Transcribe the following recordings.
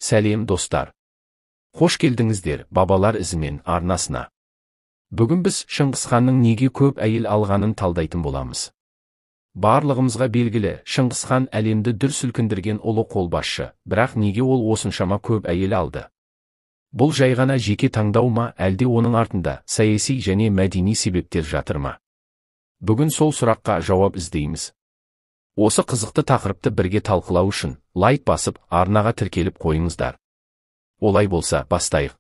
Сәлем достар. Қош келдіңіздер бабалар ізімен арнасына. Бүгін біз Шыңғыс ханның неге көп әйел алғанын талдайтын боламыз. Барлығымызға белгілі, Шыңғыс хан әлемді дүр сілкіндірген ұлы қолбасшы, бірақ неге ол осыншама көп әйел алды? Бұл жай ғана жеке таңдау ма, әлде оның артында саяси және мәдени себептер жатыр ма? Бүгін сол сұраққа жауап іздейміз. Осы қызықты тақырыпты бірге талқылау үшін лайк басып, арнаға тіркеліп қойыңыздар. Олай болса, бастайық.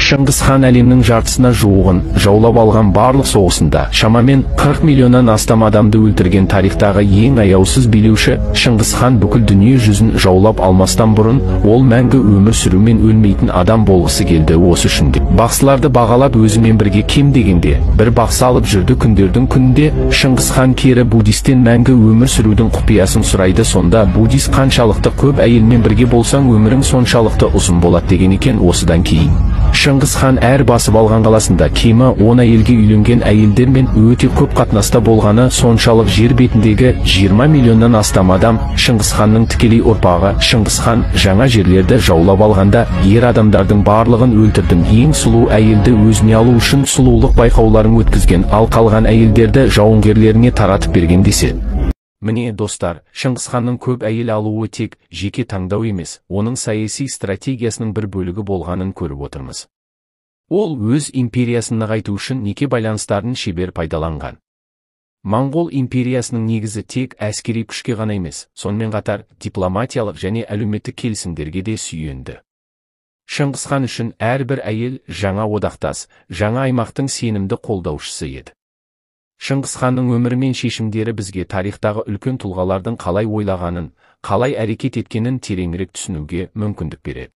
Шыңғыс хан әлемнің жартысына жуығын жаулап алған барлық соғысында шамамен 40 миллионнан астам адамды өлтірген тарихтағы ең аяусыз билеуші. Шыңғыс хан бүкіл дүние жүзін жаулап алмастан бұрын, ол мәңгі өмір сүрумен өлмейтін адам болғысы келді. Осы үшін де бақсыларды бағалап өзімен бірге кем дегенде бір бақсы алып жүрді. Күндердің күнінде Шыңғыс хан кері буддистен мәңгі өмір сүрудің құпиясын сұрайды. Сонда буддист қаншалықты көп әйелмен бірге болсаң өмірің соншалықты ұзын болады деген екен. Осыдан кейін Шыңғыс хан әр басып алған қаласында кемі 10 әйелге үйленген, әйелдермен өте көп қатынаста болғаны соншалық жер бетіндегі 20 миллионнан астам адам Шыңғыс ханның тікелей ұрпағы. Шыңғыс хан жаңа жерлерді жаулап алғанда ер адамдардың барлығын өлтірдім, ең сұлу әйелді өзіне алу үшін сұлулық байқауларын өткізген, ал қалған әйелдерді жауынгерлеріне таратып берген деседі. Міне достар, Шыңғыс ханның көп әйел алуы тек жеке таңдау емес, оның саяси стратегиясының бір бөлігі болғанын көріп отырмыз. Ол өз империясын нығайту үшін неке байланыстарын шебер пайдаланған. Моңғол империясының негізі тек әскери күшке ғана емес, сонымен қатар дипломатиялық және әлеуметтік келісімдерге де сүйенді. Шыңғыс хан үшін әрбір әйел жаңа одақтас, жаңа аймақтың сенімді қолдаушысы еді. Шыңғыс ханның өмірі мен шешімдері бізге тарихтағы үлкен тұлғалардың қалай ойлағанын, қалай әрекет еткенін тереңірек түсінуге мүмкіндік береді.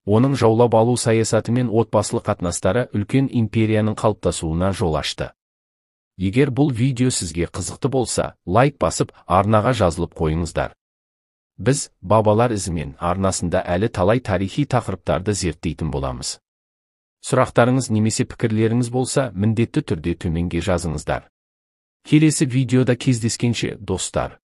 Оның жаулап алу саясаты мен отбасылық қатынастары үлкен империяның қалыптасуына жол ашты. Егер бұл видео сізге қызықты болса, лайк басып, арнаға жазылып қойыңыздар. Біз бабалар ізімен арнасында әлі талай тарихи тақырыптарды зерттейтін боламыз. Сұрақтарыңыз немесе пікірлеріңіз болса, міндетті түрде төменге жазыңыздар. Келесі видеода кездескенше, достар.